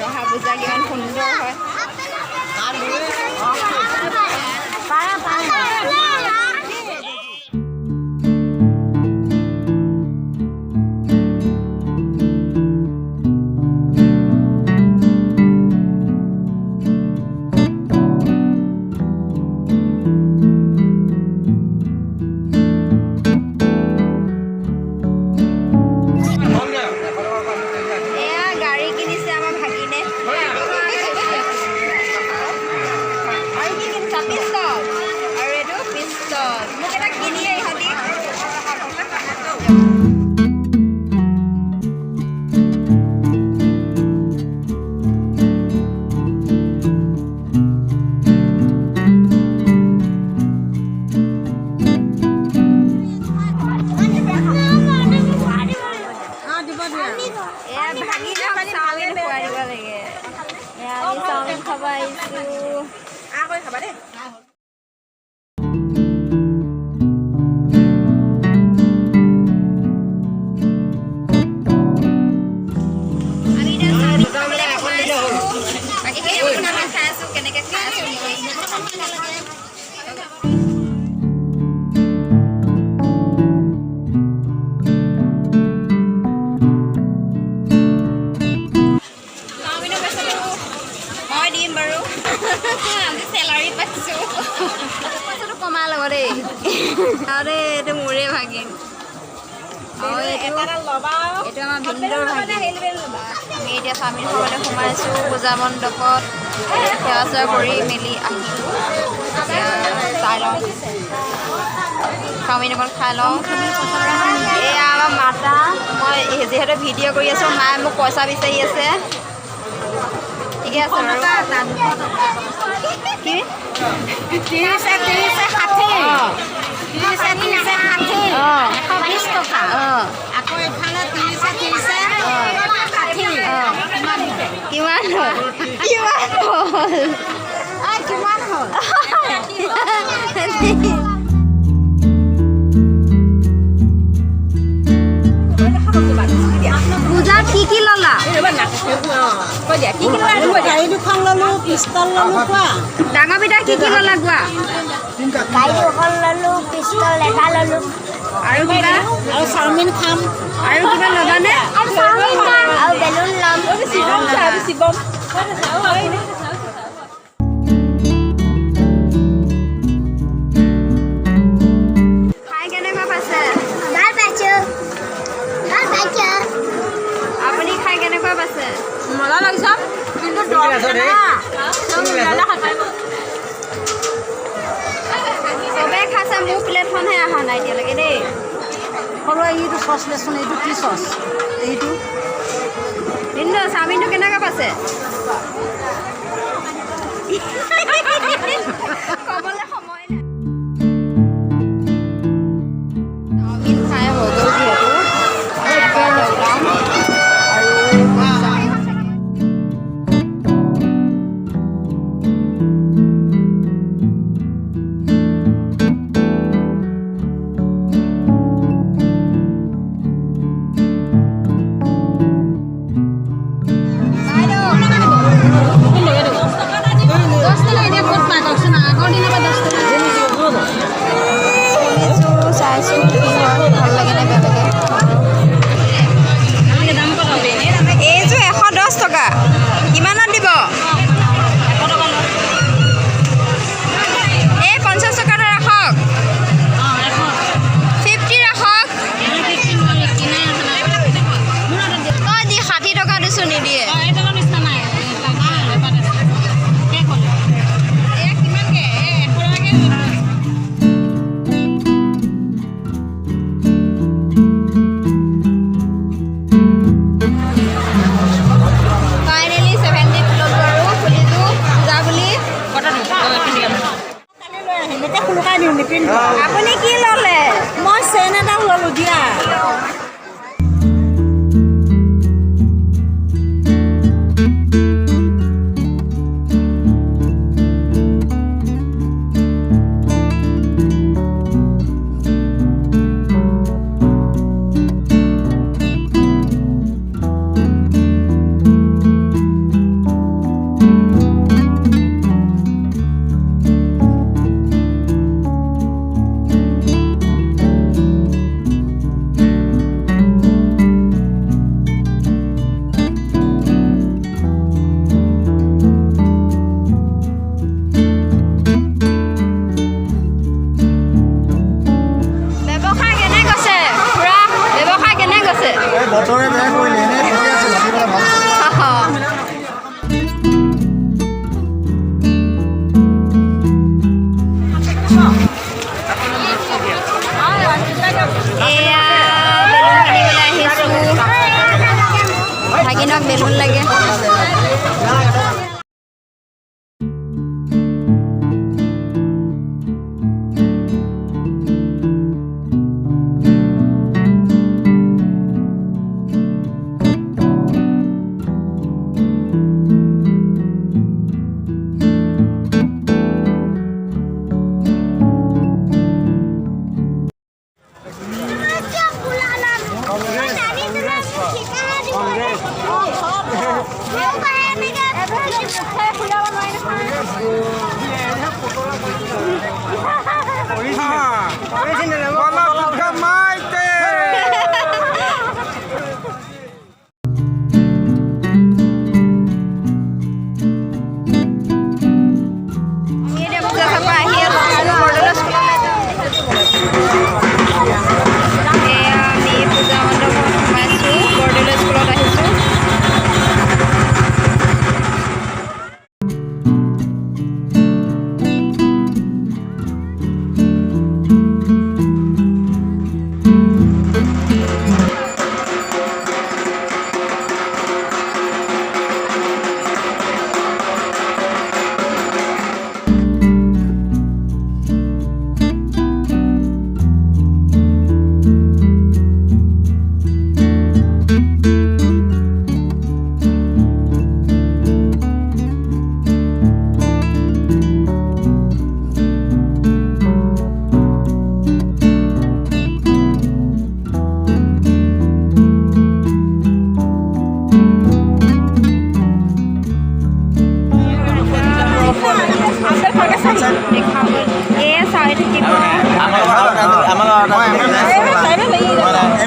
ৰহা পূজা কিমান সুন্দৰ হয়। अरे ये मुरे भागिन এইটো আমাৰ ভিন্দৰ ভাগি আমি এতিয়া স্বামীৰ ঘৰতে সোমাইছোঁ পূজা মণ্ডপত সেৱা চেৱা কৰি মেলি আহিলোঁ চাই লওঁ চাওমিন অকণ খাই লওঁ এয়া আমাৰ মাতা মই যিহেতু ভিডিঅ' কৰি আছোঁ মায়ে মোক পইচা বিচাৰি আছে ঠিকে আছে বাৰু কি 120 টকা আকৌ এফালে 30 কিমান হ'ল পূজাত কি ললা গাড়ী দুখন ললো পিষ্টল ললো কোৱা ডাঙৰ বিটা কি ললা কোৱা গাড়ী দুখন ললো পিষ্টল এটা ললো আৰু কিবা আৰু চাওমিন খাম আৰু কিবা লবানে আৰু বেলুন লম শিৱম খাই কেনেকুৱা পাইছে আপুনি খাই কেনেকুৱা পাইছে মজা লাগিছে কিন্তু চবে খাইছে মোৰ প্লেটখনহে অহা নাই এতিয়ালৈকে দেই সৰু এইটো চচ লেচোন এইটো কি চচ এইটো কিন্তু চাওমিনটো কেনেকুৱা পাইছে ক'বলৈ সময় নাই চাওমিন খাই হৈ গ'ল যিহেতু আপুনি কি ললে মই চেন এটা ললো দিয়া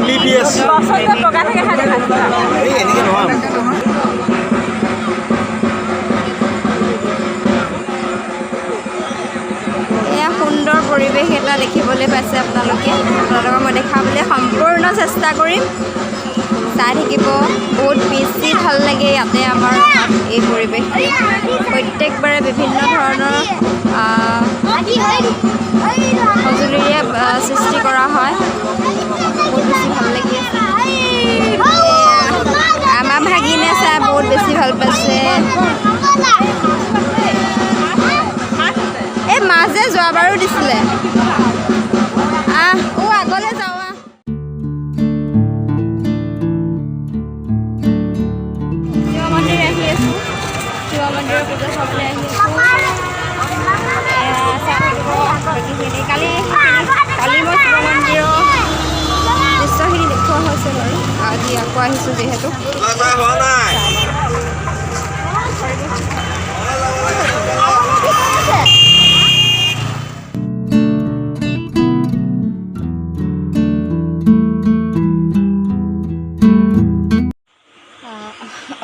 MBBS সুন্দৰ পৰিৱেশ এটা দেখিবলৈ পাইছে আপোনালোকক মই দেখাবলৈ সম্পূৰ্ণ চেষ্টা কৰিম চাই থাকিব বহুত বেছি ভাল লাগে ইয়াতে আমাৰ এই পৰিৱেশ প্ৰত্যেকবাৰে বিভিন্ন ধৰণৰ সঁজুলিৰে সৃষ্টি কৰা হয় বহুত বেছি ভাল লাগি আছে আমাৰ ভাগিনে চাই বহুত বেছি ভাল পাইছে এই মাছ যে যোৱাবাৰো দিছিলে আগলৈ যাওঁ শিৱ মন্দিৰ আহি আছোঁ শিৱ মন্দিৰৰ পূজা চাবলৈ আহি আছোঁ কালি মই শিৱ মন্দিৰৰ দৃশ্যখিনি দেখুওৱা হৈছে বাৰু আজি আকৌ আহিছোঁ যিহেতু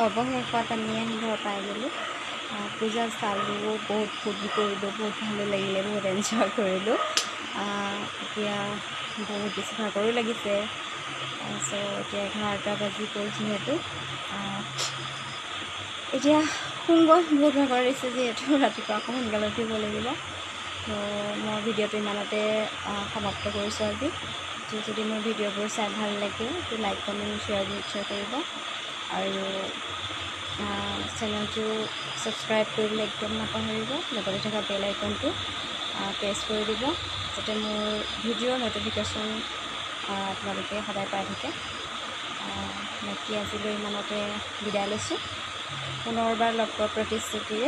অৱশেষত আমি আহি ঘৰ পাই গ'লোঁ পূজা চালোঁ বহুত ফূৰ্তি কৰিলোঁ বহুত ভালো লাগিলে বহুত এনজয় কৰিলোঁ এতিয়া বহুত বেছি ভাগৰো লাগিছে চ' এতিয়া 11টা বাজি গ'ল যিহেতু এতিয়া শুমগৈ বহুত ভাগৰ লাগিছে যিহেতু ৰাতিপুৱা আকৌ সোনকালে উঠিব লাগিব ত' মই ভিডিঅ'টো ইমানতে সমাপ্ত কৰিছোঁ আজি যদি মোৰ ভিডিঅ'বোৰ চাই ভাল লাগে লাইক কমেণ্ট শ্বেয়াৰ নিশ্চয় কৰিব আৰু চেনেলটো ছাবস্ক্ৰাইব কৰিবলৈ একদম নাপাহৰিব লগতে থকা বেল আইকনটো প্ৰেছ কৰি দিব যাতে মোৰ ভিডিঅ'ৰ ন'টিফিকেশ্যন আপোনালোকে সদায় পাই থাকে বাকী আজিলৈ ইমানতে বিদায় লৈছোঁ পুনৰবাৰ লগ পোৱাৰ প্ৰতিশ্ৰুতিৰে